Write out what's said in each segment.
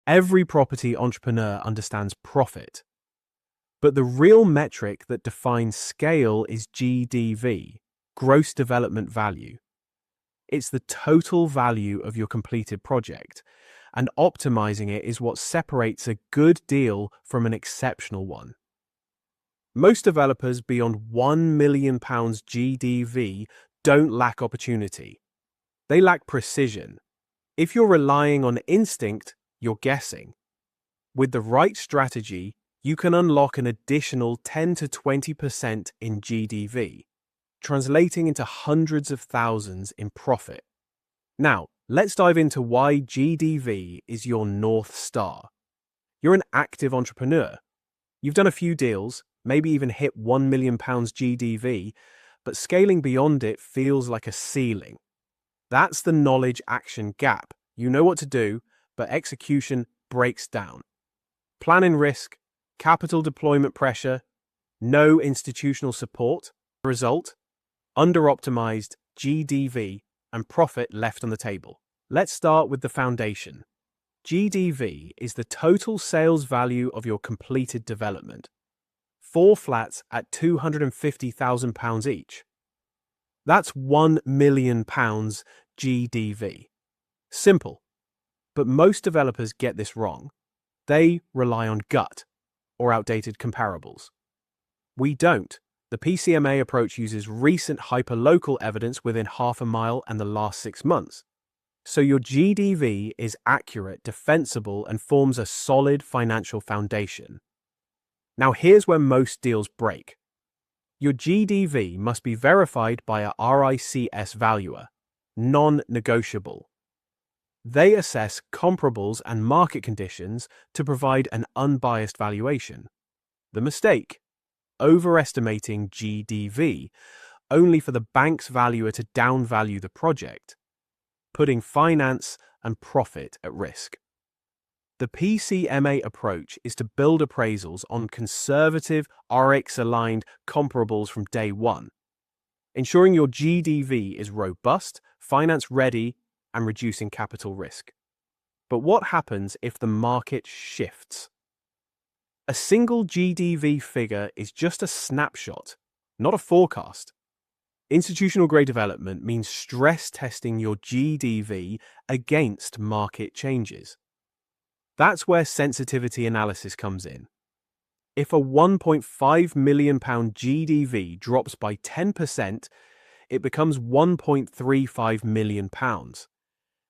Every property entrepreneur understands profit, but the real metric that defines scale is GDV, gross development value. It's the total value of your completed project, and optimizing it is what separates a good deal from an exceptional one. Most developers beyond £1 million GDV don't lack opportunity. They lack precision. If you're relying on instinct, you're guessing. With the right strategy, you can unlock an additional 10 to 20% in GDV, translating into hundreds of thousands in profit. Now, let's dive into why GDV is your North Star. You're an active entrepreneur. You've done a few deals, maybe even hit £1 million GDV, but scaling beyond it feels like a ceiling. That's the knowledge-action gap. You know what to do, but execution breaks down. Planning risk, capital deployment pressure, no institutional support. Result: under-optimized GDV and profit left on the table. Let's start with the foundation. GDV is the total sales value of your completed development. 4 flats at £250,000 each. That's £1 million GDV. Simple. But most developers get this wrong. They rely on gut or outdated comparables. We don't. The PCMA approach uses recent hyperlocal evidence within half a mile and the last 6 months. So your GDV is accurate, defensible, and forms a solid financial foundation. Now here's where most deals break. Your GDV must be verified by a RICS valuer, non-negotiable. They assess comparables and market conditions to provide an unbiased valuation. The mistake: overestimating GDV, only for the bank's valuer to downvalue the project, putting finance and profit at risk. The PCMA approach is to build appraisals on conservative, RX-aligned comparables from day one, ensuring your GDV is robust, finance-ready, and reducing capital risk. But what happens if the market shifts? A single GDV figure is just a snapshot, not a forecast. Institutional-grade development means stress testing your GDV against market changes. That's where sensitivity analysis comes in. If a £1.5 million GDV drops by 10%, it becomes £1.35 million.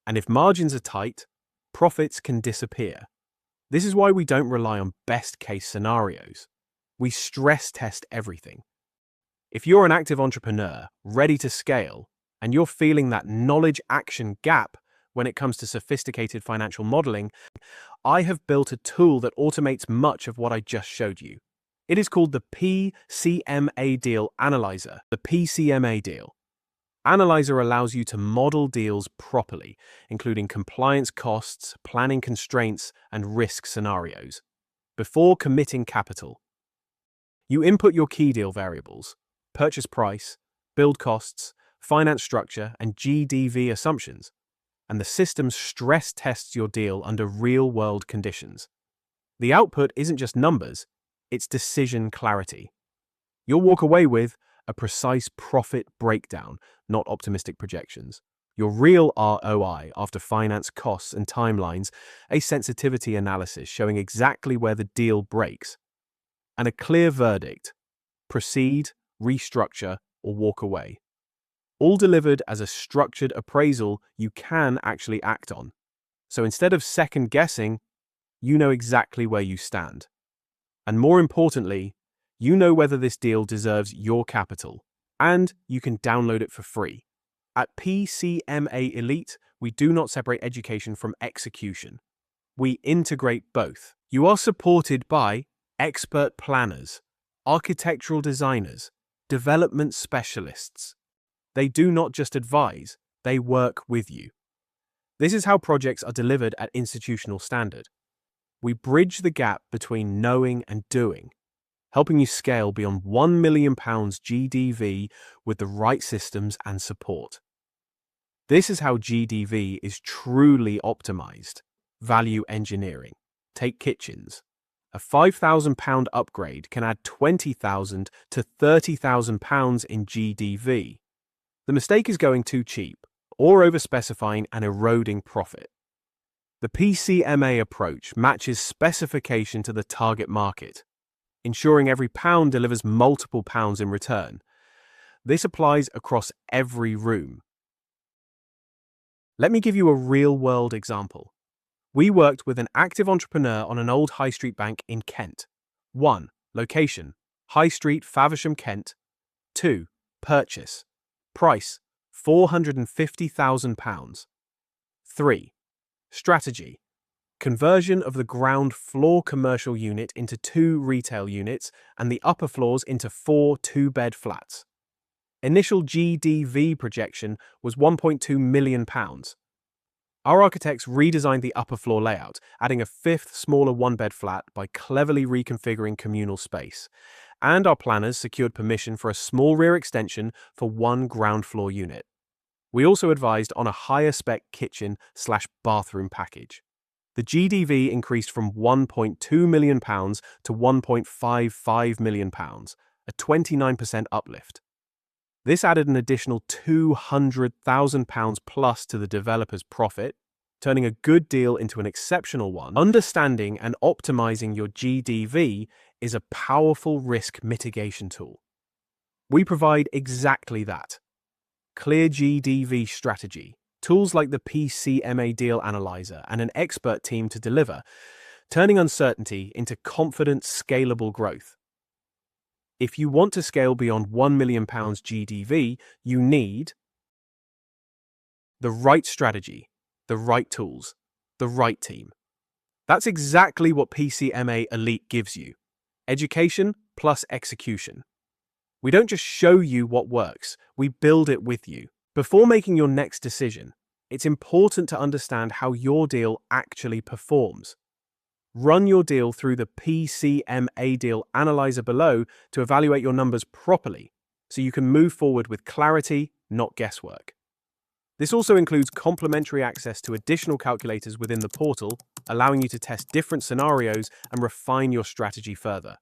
And if margins are tight, profits can disappear. This is why we don't rely on best-case scenarios. We stress test everything. If you're an active entrepreneur, ready to scale, and you're feeling that knowledge-action gap when it comes to sophisticated financial modeling, I have built a tool that automates much of what I just showed you. It is called the PCMA Deal Analyzer, the PCMA Deal. Analyzer allows you to model deals properly, including compliance costs, planning constraints, and risk scenarios, before committing capital. You input your key deal variables: purchase price, build costs, finance structure, and GDV assumptions, and the system stress tests your deal under real-world conditions. The output isn't just numbers, it's decision clarity. You'll walk away with a precise profit breakdown, not optimistic projections. Your real ROI after finance costs and timelines, a sensitivity analysis showing exactly where the deal breaks, and a clear verdict: proceed, restructure, or walk away. All delivered as a structured appraisal you can actually act on. So instead of second-guessing, you know exactly where you stand. And more importantly, you know whether this deal deserves your capital, and you can download it for free. At PCMA Elite, we do not separate education from execution. We integrate both. You are supported by expert planners, architectural designers, development specialists. They do not just advise, they work with you. This is how projects are delivered at institutional standard. We bridge the gap between knowing and doing, helping you scale beyond £1 million GDV with the right systems and support. This is how GDV is truly optimized. value engineering. Take kitchens. A £5,000 upgrade can add £20,000 to £30,000 in GDV. The mistake is going too cheap, or overspecifying and eroding profit. The PCMA approach matches specification to the target market, ensuring every pound delivers multiple pounds in return. This applies across every room. Let me give you a real-world example. We worked with an active entrepreneur on an old high street bank in Kent. 1. Location: High Street, Faversham, Kent. 2. Purchase: price, £450,000. 3. Strategy: conversion of the ground floor commercial unit into 2 retail units and the upper floors into 4 two-bed flats. Initial GDV projection was £1.2 million. Our architects redesigned the upper floor layout, adding a 5th smaller one-bed flat by cleverly reconfiguring communal space. And our planners secured permission for a small rear extension for 1 ground floor unit. We also advised on a higher spec kitchen/bathroom package. The GDV increased from £1.2 million to £1.55 million, a 29% uplift. This added an additional £200,000 plus to the developer's profit, turning a good deal into an exceptional one. Understanding and optimizing your GDV is a powerful risk mitigation tool. We provide exactly that. Clear GDV strategy, tools like the PCMA Deal Analyzer, and an expert team to deliver, turning uncertainty into confident, scalable growth. If you want to scale beyond £1 million GDV, you need the right strategy, the right tools, the right team. That's exactly what PCMA Elite gives you. Education plus execution. We don't just show you what works, we build it with you. Before making your next decision, it's important to understand how your deal actually performs. Run your deal through the PCMA Deal Analyzer below to evaluate your numbers properly, so you can move forward with clarity, not guesswork. This also includes complimentary access to additional calculators within the portal, allowing you to test different scenarios and refine your strategy further.